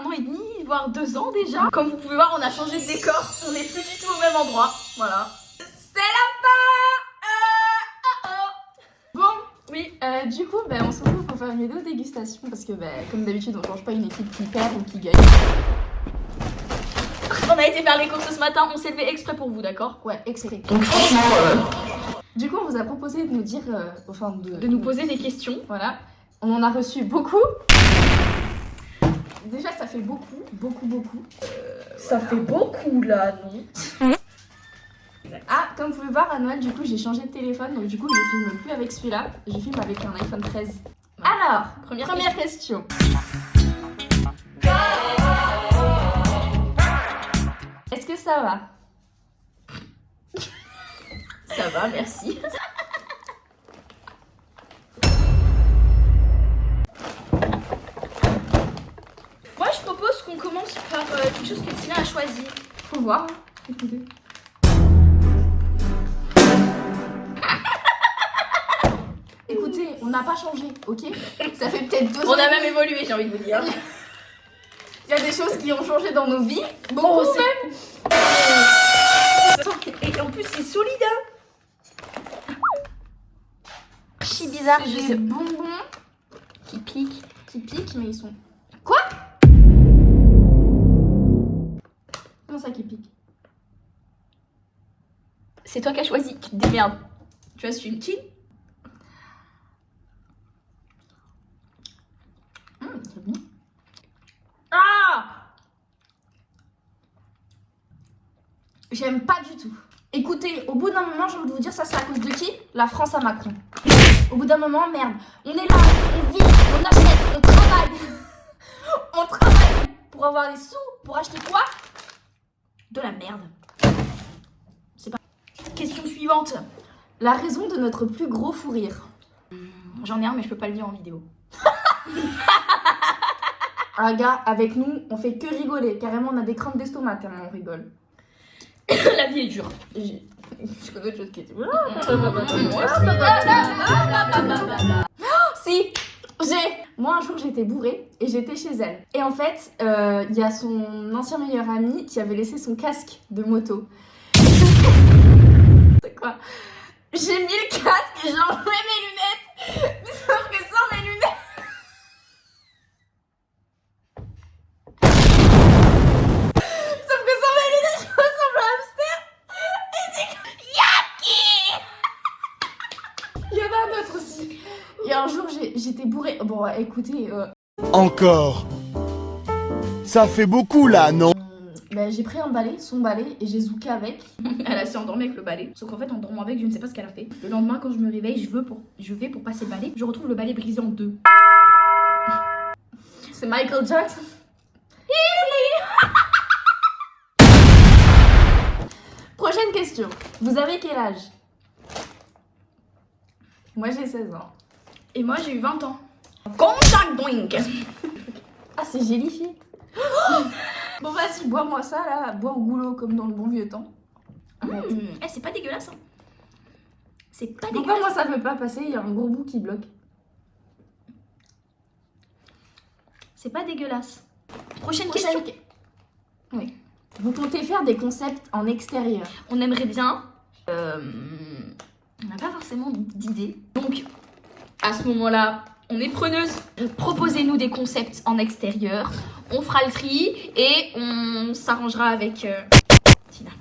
1 an et demi, voire 2 ans déjà. Comme vous pouvez voir, on a changé de décor. On n'est plus du tout au même endroit. Voilà. C'est la fin. Bon, oui, du coup, on se retrouve pour faire une vidéo dégustation. Parce que, comme d'habitude, on change pas une équipe qui perd ou qui gagne. On a été faire les courses ce matin. On s'est levé exprès pour vous, d'accord? Ouais, exprès. Donc franchement... Du coup, on vous a proposé de nous dire... de nous poser des questions. Voilà. On en a reçu beaucoup. Déjà, ça fait beaucoup. Ça fait beaucoup là, non? Ah, comme vous pouvez voir, à Noël, du coup, j'ai changé de téléphone. Donc, du coup, je filme plus avec celui-là. Je filme avec un iPhone 13. Alors, première question. Est-ce que ça va? Ça va, merci. Moi, je propose qu'on commence par quelque chose que Tina a choisi. Faut voir. Écoutez. Écoutez, on n'a pas changé, ok? Ça fait peut-être 2 ans. On a même évolué, j'ai envie de vous dire. Il y a des choses qui ont changé dans nos vies. Beaucoup même. Et en plus, c'est solide, hein. Archi bizarre, Je des sais- bonbons Qui pique. mais ils sont... Quoi? Comment ça qui pique? C'est toi qui as choisi, tu te démerdes. Tu vois, c'est une petite. C'est bon. Ah! J'aime pas du tout. Écoutez, au bout d'un moment, j'ai envie de vous dire, ça c'est à cause de qui? La France à Macron. Au bout d'un moment, merde. On est là, on vit, on achète, on travaille. On travaille pour avoir des sous, pour acheter quoi? De la merde. C'est pas... Question suivante. La raison de notre plus gros fou rire. J'en ai un, mais je peux pas le dire en vidéo. Un gars, avec nous, on fait que rigoler. Carrément, on a des crampes d'estomac tellement on rigole. La vie est dure. Je connais autre chose qui est... Si, Moi, un jour, j'étais bourrée et j'étais chez elle. Et en fait, il y a son ancien meilleur ami qui avait laissé son casque de moto. C'est quoi? J'ai mis le casque et j'ai enlevé mes lunettes. Mais sauf que sans mes lunettes... Sauf que sans mes lunettes, je ressemble à un hamster. Et c'est Yaki. Il y en a un autre aussi. Et un jour, j'étais bourrée. Bon, écoutez... Encore. Ça fait beaucoup là, non? J'ai pris un balai, son balai, et j'ai zouké avec. Elle s'est endormie avec le balai. Sauf qu'en fait, en dormant avec, je ne sais pas ce qu'elle a fait. Le lendemain, quand je me réveille, je vais pour passer le balai. Je retrouve le balai brisé en 2. C'est Michael Jackson. Prochaine question. Vous avez quel âge? Moi, j'ai 16 ans. Et moi, j'ai eu 20 ans. Contact drink. Ah, c'est gélifié. Bon, vas-y, bois-moi ça, là. Bois au goulot, comme dans le bon vieux temps. Eh, c'est pas dégueulasse, hein. C'est pas Pourquoi dégueulasse. moi, ça veut pas passer? Il y a un gros bout qui bloque. C'est pas dégueulasse. Prochaine question. Oui. Vous comptez faire des concepts en extérieur? On aimerait bien. On n'a pas forcément d'idée. Donc, à ce moment-là, on est preneuse. Proposez-nous des concepts en extérieur. On fera le tri et on s'arrangera avec Tina.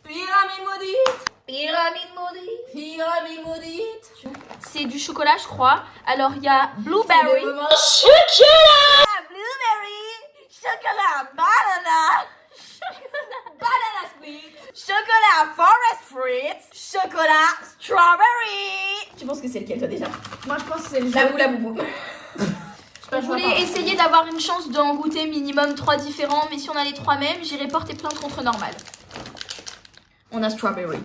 Pyramide maudite! Pyramide maudite. Pyramide maudite! C'est du chocolat, je crois. Alors, il y a blueberry. Chocolat! Blueberry! Chocolat banana! Banana split! Chocolat forest fruit! Chocolat strawberry! Tu penses que c'est lequel, toi, déjà? Moi, je pense que c'est le La boubou. On voulait essayer d'avoir une chance d'en goûter minimum 3 différents, mais si on a les 3 mêmes, j'irai porter plainte contre normal. On a strawberry.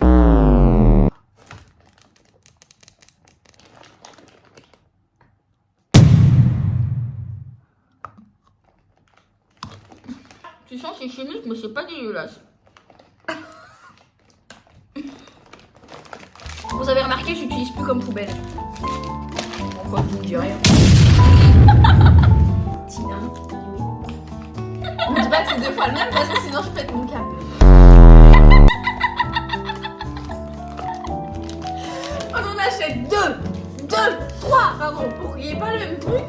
Tu sens c'est chimique, mais c'est pas dégueulasse. Vous avez remarqué, j'utilise plus comme poubelle. Pourquoi vous me direz rien. pas le même, parce que sinon je pète mon câble. On en achète 2, 3, pardon, pour qu'il n'y ait pas le même truc.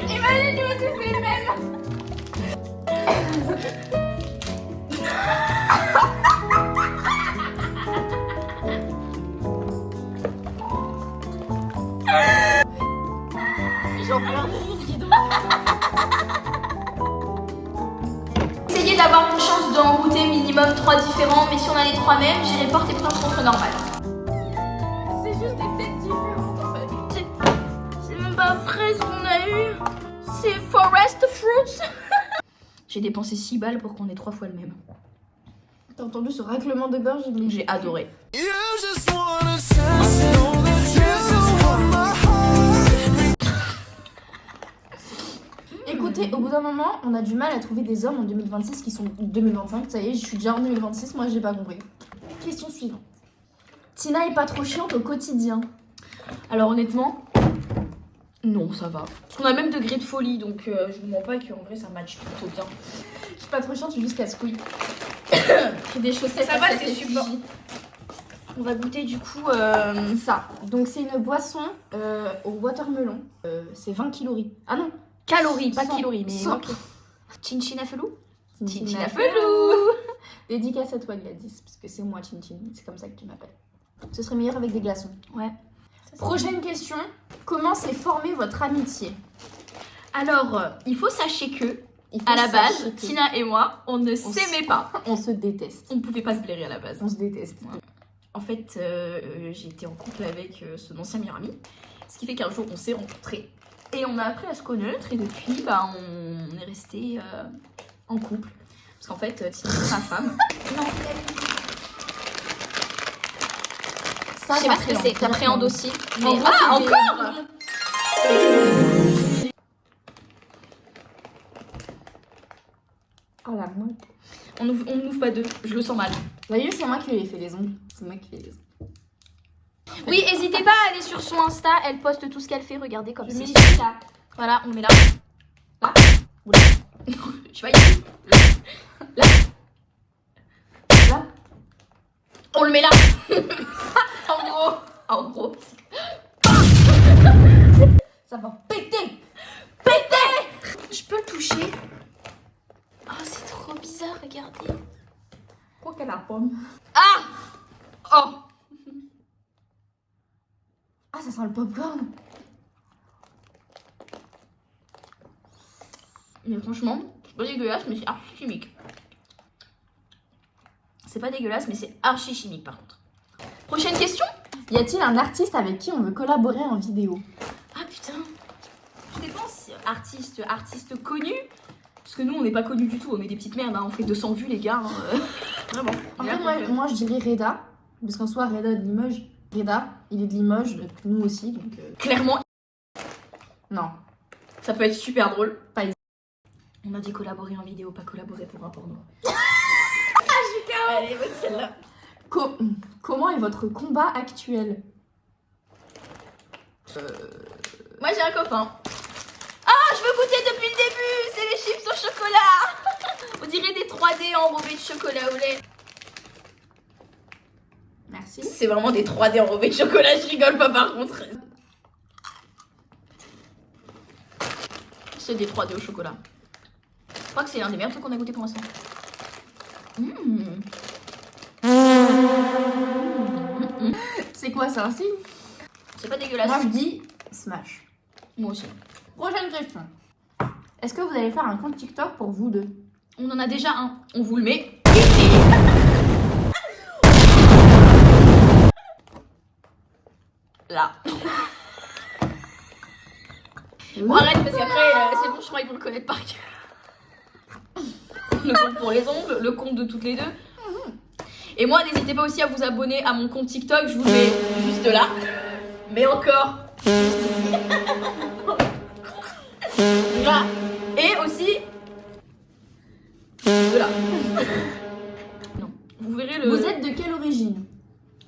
Imagine, nous aussi c'est le même. J'en pleure de rire, dis donc. Essayez d'avoir une chance d'en goûter minimum 3 différents, mais si on a les 3 mêmes, j'irai porter plainte contre normal. C'est juste des têtes différentes en fait. C'est même pas fraise qu'on a eu, c'est forest fruits. J'ai dépensé 6 balles pour qu'on ait 3 fois le même. T'as entendu ce raclement de gorge? Mais J'ai adoré. Écoutez, au bout d'un moment, on a du mal à trouver des hommes en 2026 qui sont 2025. Ça y est, je suis déjà en 2026, moi j'ai pas compris. Question suivante. Tina est pas trop chiante au quotidien. Alors honnêtement, non, ça va. Parce qu'on a le même degré de folie, donc je vous mens pas qu'en vrai ça match plutôt bien. Je suis pas trop chiante, je suis juste casse-couille. J'ai des chaussettes. Ça à va, cette c'est effigie. super. On va goûter du coup. Ça. Donc c'est une boisson au watermelon. C'est 20 calories. Ah non, Calories, pas 100. calories, mais. 100. Chinchinafelou. Chinchinafelou. Dédicace à toi Gladys, parce que c'est moi Chinchin, c'est comme ça que tu m'appelles. Ce serait meilleur avec des glaçons. Ouais. Prochaine question. Comment s'est formée votre amitié? Alors, il faut sachez que, Il faut à la base, sachez que Tina et moi, on ne s'aimait pas. on se déteste. On ne pouvait pas se blairer à la base. On se déteste. En fait, j'ai été en couple avec son ancien meilleur ami. Ce qui fait qu'un jour, on s'est rencontrés. Et on a appris à se connaître. Et depuis, bah, on est restés en couple. Parce qu'en fait, Tina, c'est ma femme. Non, Ça, je sais pas ce que c'est. T'appréhendes aussi. Mais... En gros, Ah, c'est des- encore Oh la moite. On n'ouvre pas deux. Je le sens mal. D'ailleurs, c'est moi qui lui ai fait les ongles. C'est moi qui lui ai fait les ongles. Oui, n'hésitez pas à aller sur son Insta. Elle poste tout ce qu'elle fait. Regardez comme Je c'est. mets ici, là. Voilà, on le met là. Là. Oula. Je sais pas ici. Là. Là. On le met là. En gros. Ça va péter. Je peux le toucher. Oh, c'est trop bizarre, regardez. Quoi qu'elle a pomme. Ah. Oh. Ah, ça sent le popcorn. Mais franchement, c'est pas dégueulasse, mais c'est archi chimique. C'est pas dégueulasse, mais c'est archi chimique par contre. Prochaine question. Y a-t-il un artiste avec qui on veut collaborer en vidéo? Ah putain. Je dépense artiste connu. Parce que nous, on n'est pas connus du tout. On est des petites merdes. Hein. On fait 200 vues, les gars. Hein. Vraiment. En fait, moi, je dirais Reda. Parce qu'en soi, Reda est de Limoges. Reda, il est de Limoges, donc nous aussi. Donc, clairement, non. ça peut être super drôle. Pas easy. On a dit collaborer en vidéo, pas collaborer pour un porno. Allez, bonne celle-là. Comment est votre combat actuel? Moi, j'ai un copain. Ah, je veux goûter depuis le début. C'est les chips au chocolat. On dirait des 3D enrobés de chocolat au lait. Merci. C'est vraiment des 3D enrobés de chocolat, je rigole pas par contre. C'est des 3D au chocolat. Je crois que c'est un des meilleurs trucs qu'on a goûté pour l'instant. C'est quoi, c'est un signe? C'est pas dégueulasse. Moi, je dis smash. Moi aussi. Prochaine question. Est-ce que vous allez faire un compte TikTok pour vous deux? On en a déjà un. On vous le met. Là. Bon, arrête parce qu'après, c'est bon, je crois qu'ils vont le connaître par cœur. Le compte pour les ongles, le compte de toutes les deux. Et moi, n'hésitez pas aussi à vous abonner à mon compte TikTok, je vous le mets juste là. Mais encore. Là. Et aussi. De là. Non. Vous verrez le. Vous êtes de quelle origine?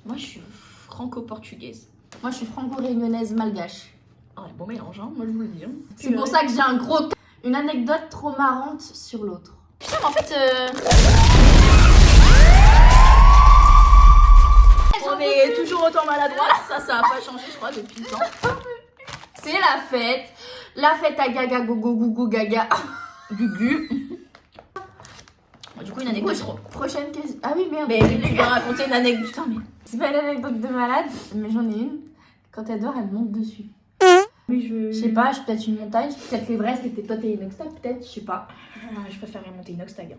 Moi, je suis franco-portugaise. Moi, je suis franco-réunionnaise malgache. Oh, bon mélange, hein, moi je vous le dis. Hein. C'est pour ça que j'ai un gros... Une anecdote trop marrante sur l'autre. Putain, mais en fait... On est toujours autant maladroit. Ça a pas changé, je crois, depuis le temps. C'est la fête. La fête à gaga, gogo, gougou, gaga. Gugu. Du coup, une anecdote. Prochaine question. Ah oui, merde. Mais tu dois raconter une anecdote. Putain, mais... C'est pas une anecdote de malade, mais j'en ai une. Quand elle dort, elle monte dessus. Mais Je sais pas, peut-être une montagne, peut-être l'Everest, c'était toi t'es Inoxtag, peut-être, je sais pas. Je préférerais monter Inoxtag.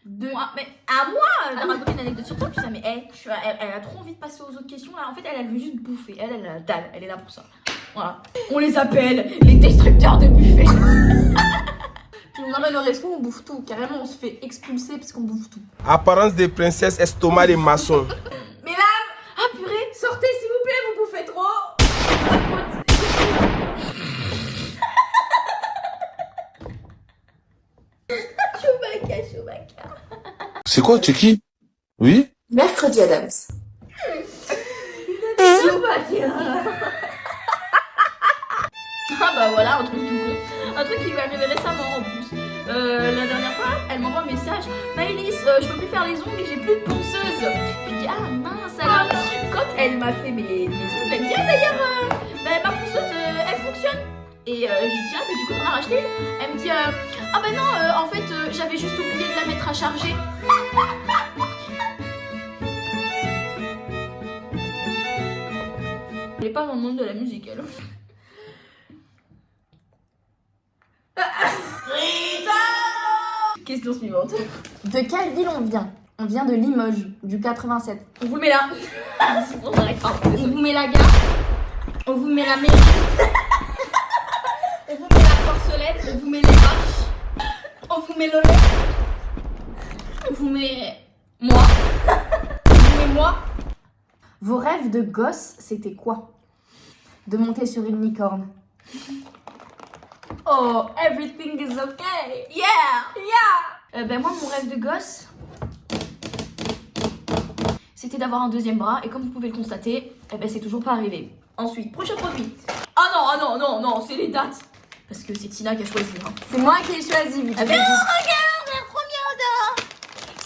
De... Moi, mais à moi de raconter une anecdote sur toi, putain, mais elle a trop envie de passer aux autres questions là. En fait, elle veut juste bouffer. Elle a la dalle, elle est là pour ça. Voilà. On les appelle les destructeurs de buffet. Puis on emmène au resto, on bouffe tout. Carrément, on se fait expulser parce qu'on bouffe tout. Apparence de princesse, estomac de maçon. Mesdames, ah purée, sortez s'il vous plaît, vous bouffez trop. Chewbacca. C'est quoi, t'es qui? Oui? Mercredi Adams. Ah bah voilà, un truc tout con. Un truc qui lui est arrivé récemment en plus. La dernière fois, elle m'envoie un message. Maëlys, je peux plus faire les ongles et j'ai plus de ponceuse. Je lui dis, ah mince alors. Quand elle m'a fait mes ongles, elle me dit, ah d'ailleurs, ma ponceuse, elle fonctionne. Et je lui dis, ah mais du coup t'en as racheté une? Elle me dit, ah bah non, en fait, j'avais juste oublié de la mettre à charger. Elle est pas dans le monde de la musique, elle. Question suivante. De quelle ville on vient? On vient de Limoges, du 87. On vous le met là. On vous met la gare, on vous met la mairie, On vous met la porcelaine, on vous met les vaches, on vous met le lait, on vous met moi. on vous met moi. Vos rêves de gosse, c'était quoi? De monter sur une licorne. Oh, everything is okay. Yeah. Ben moi, mon rêve de gosse, c'était d'avoir un deuxième bras. Et comme vous pouvez le constater, ben c'est toujours pas arrivé. Ensuite, prochain produit. Ah non, c'est les dates. Parce que c'est Tina qui a choisi. Hein. C'est moi qui ai choisi. Mais non, regarde, la première date.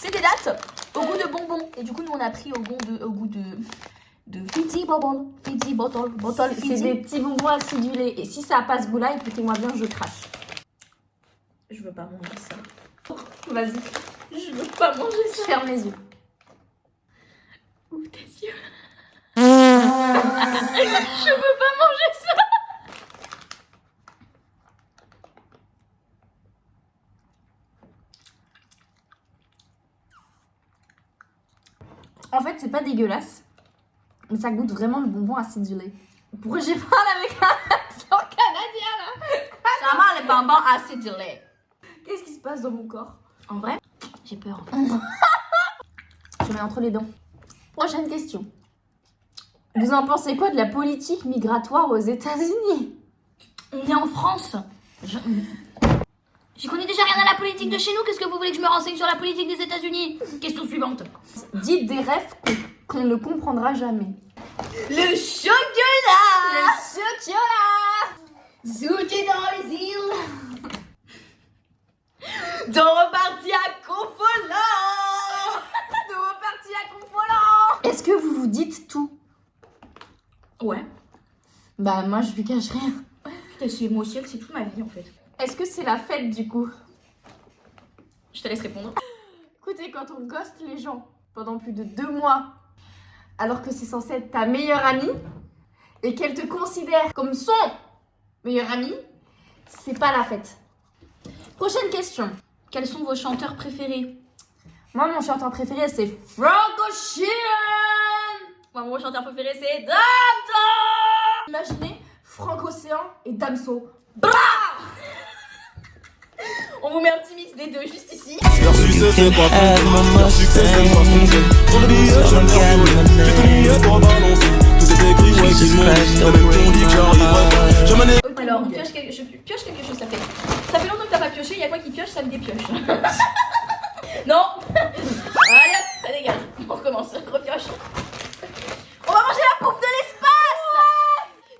C'est des dates au goût de bonbons. Et du coup, nous, on a pris au goût de Fizzy Bubble. Fizzy Bottle. Bottle C'est Fizzy. des petits bonbons acidulés. Et si ça a pas ce goût-là, écoutez-moi bien, je crache. Je veux pas manger ça. Vas-y, Je veux pas manger je ça. ferme les yeux. Ouvre tes yeux. Je veux pas manger ça. En fait, c'est pas dégueulasse, mais ça goûte vraiment le bonbon acidulé. Pourquoi j'ai parlé avec un accent canadien là? Ça m'a les bonbons acidulés. Qu'est-ce qui se passe dans mon corps? En vrai, j'ai peur. Je mets entre les dents. Prochaine question. Vous en pensez quoi de la politique migratoire aux États-Unis? On est en France. J'y connais déjà rien à la politique de chez nous. Qu'est-ce que vous voulez que je me renseigne sur la politique des États-Unis? Question suivante. Dites des rêves qu'on ne comprendra jamais. Le chocolat. Le chocolat! Zouté dans les îles. Dans reparti à Confolant. De reparti à Confolant! Est-ce que vous vous dites tout? Ouais. Bah moi je lui cache rien. Putain, c'est moi aussi, c'est toute ma vie en fait. Est-ce que c'est la fête du coup? Je te laisse répondre. Écoutez, quand on ghoste les gens pendant plus de 2 mois, alors que c'est censé être ta meilleure amie, et qu'elle te considère comme son meilleur ami, c'est pas la fête. Prochaine question. Quels sont vos chanteurs préférés? Moi, mon chanteur préféré, c'est Frank Ocean. Moi, mon chanteur préféré, c'est Damso. Imaginez Frank Océan et Damso. On vous met un petit mix des deux juste ici. Leur succès c'est pas compter, leur succès c'est pas compter. Sur le billet je me violer, j'ai tout lié pour balancer. Tout est écrit, ouais qu'ils m'ont dit, t'as même qu'on dit que j'arriverai pas. Je m'en ai... Alors, je pioche quelque chose, ça fait longtemps que t'as pas pioché, il y a quoi qui pioche, ça me dépioche. Non. Allez hop, ça dégage. On recommence, repioche. On va manger la bouffe de l'espace.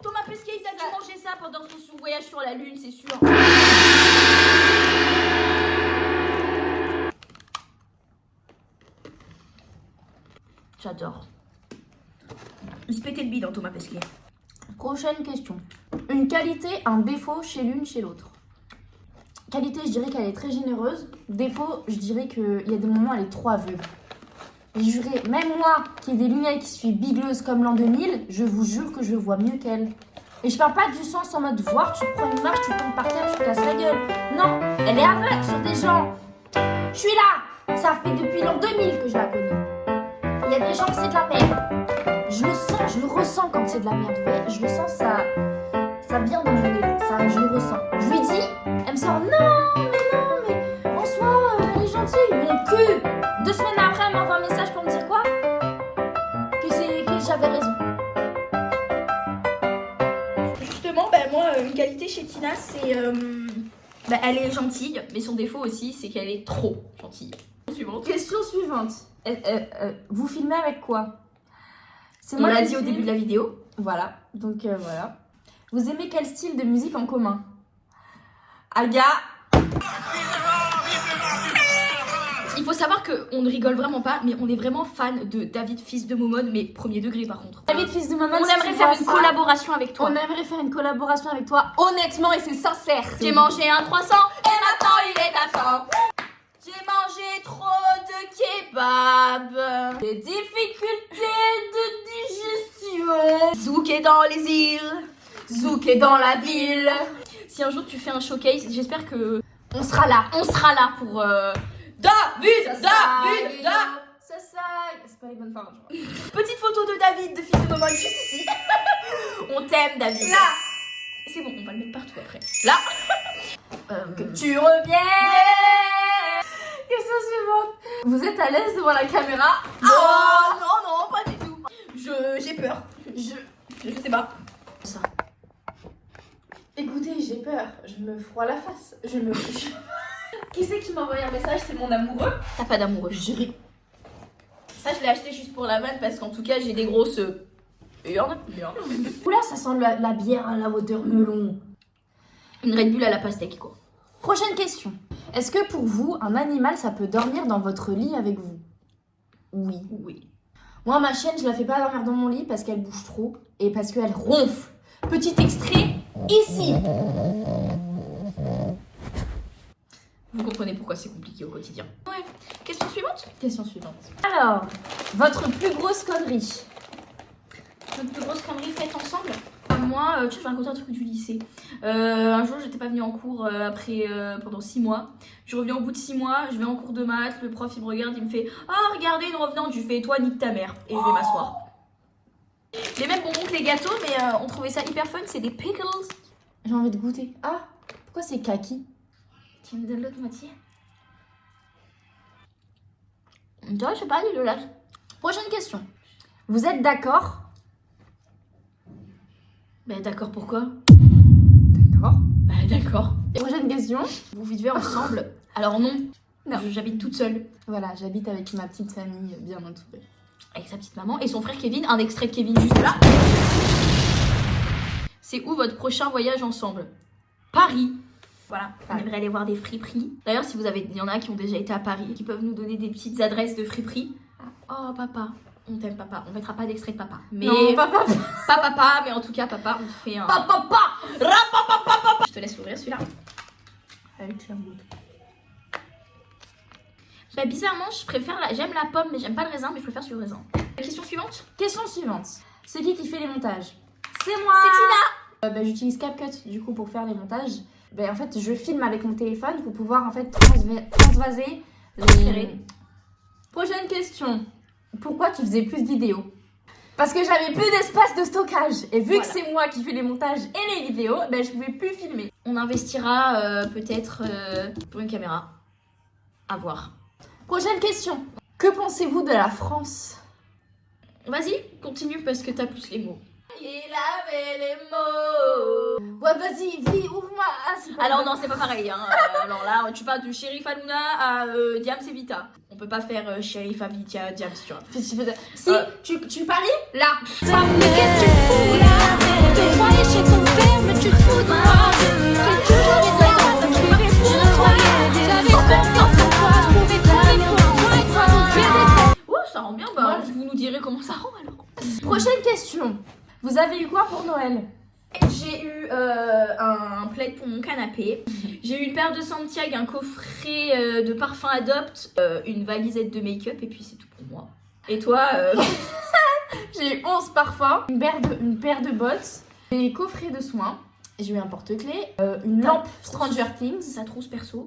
Thomas Pesquet, il a dû manger ça pendant son voyage sur la lune, c'est sûr. J'adore. Il se pétait le bide dans Thomas Pesquet. Prochaine question. Une qualité, un défaut chez l'une, chez l'autre. Qualité, je dirais qu'elle est très généreuse. Défaut, je dirais qu'il y a des moments, elle est trop aveugle. Et juré, même moi, qui ai des lunettes, qui suis bigleuse comme l'an 2000, je vous jure que je vois mieux qu'elle. Et je parle pas du sens en mode voir, tu prends une marche, tu tombes par terre, tu te casses la gueule. Non, elle est aveugle sur des gens. Je suis là. Ça fait depuis l'an 2000 que je la connais. Il y a des gens que c'est de la merde. Je le sens, je le ressens quand c'est de la merde. Ouais. Je le sens, ça vient de mon nez. Ça, je le ressens. Je lui dis, elle me sort non, mais en soi, elle est gentille. Mon cul. 2 semaines après, elle m'envoie un message pour me dire quoi? Que j'avais raison. Justement, moi, une qualité chez Tina, c'est... elle est gentille, mais son défaut aussi, c'est qu'elle est trop gentille. Suivante. Question suivante. Vous filmez avec quoi? C'est On l'a qui dit au filme. début de la vidéo. Voilà, donc voilà. Vous aimez quel style de musique en commun? Aga. Il faut savoir qu'on ne rigole vraiment pas, mais on est vraiment fan de David, fils de Momone, mais premier degré par contre. David, fils de maman, On aimerait faire une collaboration avec toi. On aimerait faire une collaboration avec toi, honnêtement, et c'est sincère. J'ai mangé un croissant et maintenant il est absent. J'ai mangé trop de kebab. Des difficultés de digestion. Zouk est dans les îles. Zouk est dans la ville. Si un jour tu fais un showcase, j'espère que On sera là. on sera là pour David. Ça, c'est pas les bonnes paroles, je crois. Petite photo de David, de fils de Momone, juste ici. On t'aime, David. Là. C'est bon, on va le mettre partout après. Là. Que tu reviens. Question suivante. Vous êtes à l'aise devant la caméra? Oh non, pas du tout. J'ai peur. Je sais pas. Ça. Écoutez, j'ai peur. Je me froisse la face. Je me... Qui c'est qui m'a envoyé un message? C'est mon amoureux. T'as pas d'amoureux. Jury. Ça, je l'ai acheté juste pour la vanne parce qu'en tout cas, j'ai des grosses urnes. Oula, ça sent la bière à la watermelon. Une Red Bull à la pastèque, quoi. Prochaine question. Est-ce que pour vous, un animal, ça peut dormir dans votre lit avec vous? Oui. Oui. Moi, ma chienne, je la fais pas dormir dans mon lit parce qu'elle bouge trop et parce qu'elle ronfle. Petit extrait, ici. Vous comprenez pourquoi c'est compliqué au quotidien. Ouais. Question suivante. Question suivante. Alors, votre plus grosse connerie? Notre plus grosse connerie faite ensemble. Moi, tu sais, je vais raconter un truc du lycée. Un jour, j'étais pas venue en cours après pendant 6 mois. Je reviens au bout de 6 mois, je vais en cours de maths, le prof il me regarde, il me fait « Ah, regardez une revenante », je lui fais « Toi, nique ta mère » et je vais m'asseoir. Les mêmes bonbons que les gâteaux, mais on trouvait ça hyper fun, c'est des pickles. J'ai envie de goûter. Ah, pourquoi c'est kaki? Tu me donnes l'autre moitié? Toi, je sais pas, dégueulasse. Prochaine question. Vous êtes d'accord? Bah d'accord, pourquoi? D'accord. Bah d'accord. Prochaine question. Vous vivez ensemble? Alors non. Non. J'habite toute seule. Voilà, j'habite avec ma petite famille bien entourée. Avec sa petite maman et son frère Kevin. Un extrait de Kevin juste là. C'est où votre prochain voyage ensemble? Paris. Voilà, on aimerait aller voir des friperies. D'ailleurs, si il y en a qui ont déjà été à Paris et qui peuvent nous donner des petites adresses de friperies. Oh papa, on t'aime papa. On mettra pas d'extrait de papa. Mais Non, papa. pas papa, mais en tout cas papa, on te fait un... Papa. Je te laisse l'ouvrir celui-là. Allez, tiens, goûte. Bah bizarrement, j'aime la pomme, mais j'aime pas le raisin, mais je préfère sur le raisin. Question suivante. Question suivante. C'est qui fait les montages? C'est moi. C'est Tina. J'utilise CapCut du coup pour faire les montages. En fait, je filme avec mon téléphone pour pouvoir en fait transvaser Transférer. Prochaine question. Pourquoi tu faisais plus de vidéos? Parce que j'avais plus d'espace de stockage. Et vu que c'est moi qui fais les montages et les vidéos, je pouvais plus filmer. On investira peut-être pour une caméra. À voir. Prochaine question. Que pensez-vous de la France? Vas-y, continue parce que t'as plus les mots. Il avait les mots. Ouais, vas-y, ouvre-moi. Ah, c'est pas Alors vrai. non, c'est pas pareil. Hein. Alors là, tu parles de Shérif Halouna à Diams et Vita. On peut pas faire Shérif Vita, Diams, tu vois. Si, tu paries? Là. Qu'est-ce que tu fous là? Te croyais chez ton père, mais tu te fous de moi. avez eu quoi pour Noël? J'ai eu un plaid pour mon canapé. J'ai eu une paire de Santiago, un coffret de parfum Adopt, une valisette de make-up et puis c'est tout pour moi. Et toi J'ai eu 11 parfums, une paire de bottes, des coffrets de soins, j'ai eu un porte-clés, une lampe Stranger Things, ta trousse perso.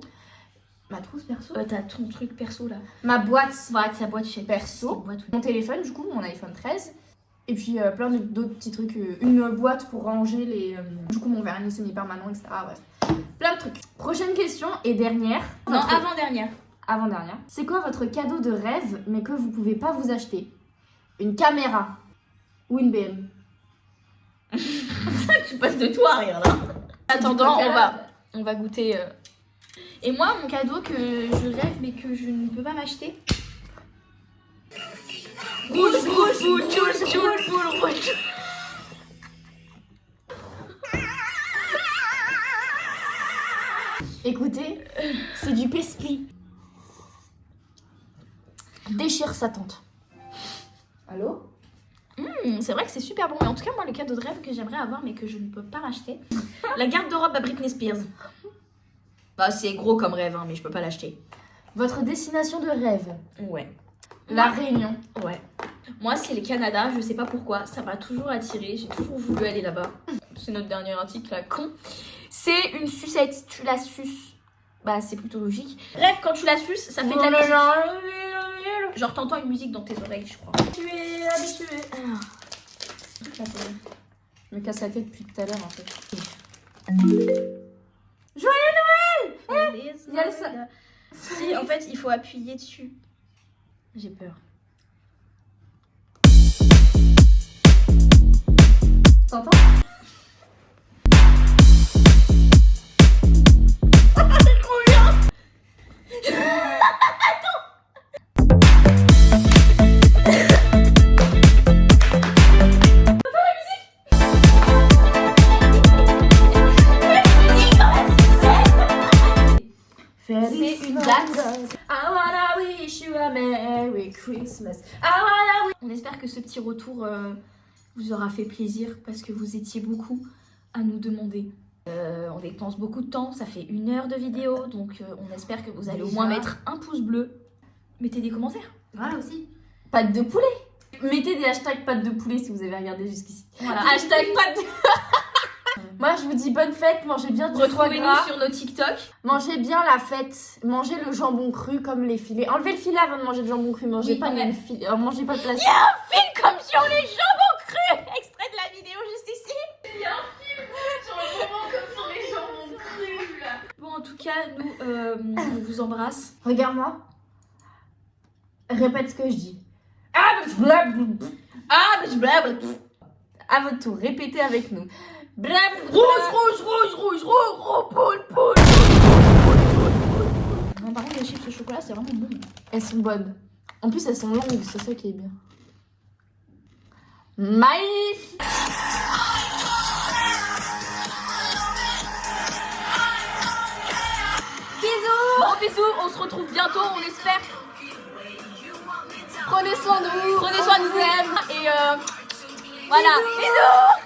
ma trousse perso, T'as ton truc perso là. ma boîte Voilà, ta boîte chez perso, boîte, oui. mon téléphone du coup, mon iPhone 13, et puis plein d'autres petits trucs, une boîte pour ranger les, du coup mon vernis semi-permanent, etc. Bref, plein de trucs. Prochaine question et dernière. Non, avant-dernière. Avant-dernière. C'est quoi votre cadeau de rêve mais que vous pouvez pas vous acheter? Une caméra ou une BM? Tu passes de toi à rien là. Attendant, on va goûter. Et moi, mon cadeau que je rêve mais que je ne peux pas m'acheter. Rouge. Écoutez, c'est du pespi. Déchire sa tante. Allô? C'est vrai que c'est super bon. Mais en tout cas, moi, le cadeau de rêve que j'aimerais avoir mais que je ne peux pas m'acheter, la garde-robe à Britney Spears. Bah, c'est gros comme rêve, hein, mais je peux pas l'acheter. Votre destination de rêve? Ouais. La Réunion. Ouais. Moi, c'est le Canada. Je sais pas pourquoi. Ça m'a toujours attiré. J'ai toujours voulu aller là-bas. C'est notre dernier article, là, con. C'est une sucette. Tu la suces. Bah, c'est plutôt logique. Bref, quand tu la suces, ça fait de la musique. Genre, t'entends une musique dans tes oreilles, je crois. Tu es habitué. Je me casse la tête depuis tout à l'heure en fait. Joyeux Noël! Il y a le sol. Si, en fait, il faut appuyer dessus. J'ai peur. T'entends? C'est une date. I wanna wish you a Merry Christmas. I wanna wish... On espère que ce petit retour vous aura fait plaisir parce que vous étiez beaucoup à nous demander. On dépense beaucoup de temps, ça fait 1 heure de vidéo, donc on espère que vous allez au moins mettre un pouce bleu. Mettez des commentaires. Voilà aussi. Pâte de poulet. Mettez des hashtags pâte de poulet si vous avez regardé jusqu'ici. Voilà. Hashtag pâte de... Moi je vous dis bonne fête, mangez bien du foie Retrouvez-nous gras. sur nos TikTok. Mangez bien la fête, mangez le jambon cru comme les filets. Enlevez le filet avant de manger le jambon cru, mangez Oui, pas quand le même. filet, mangez pas de plastique. Il y a un film comme sur les jambons crus. Extrait de la vidéo juste ici. Il y a un film sur le moment comme sur les jambons crus. Bon, en tout cas, nous, on vous embrasse. Regarde-moi. Répète ce que je dis. Ah, mais je blablabla. À votre tour, répétez avec nous. Blablabla. Rouge, poule. Non, par contre, les chips au chocolat, c'est vraiment bon. Elles sont bonnes. En plus, elles sont longues, c'est ça qui est bien. Maïs. Gros bisous, on se retrouve bientôt, on espère. Prenez soin de vous. Prenez soin de vous. Et voilà. Bisous.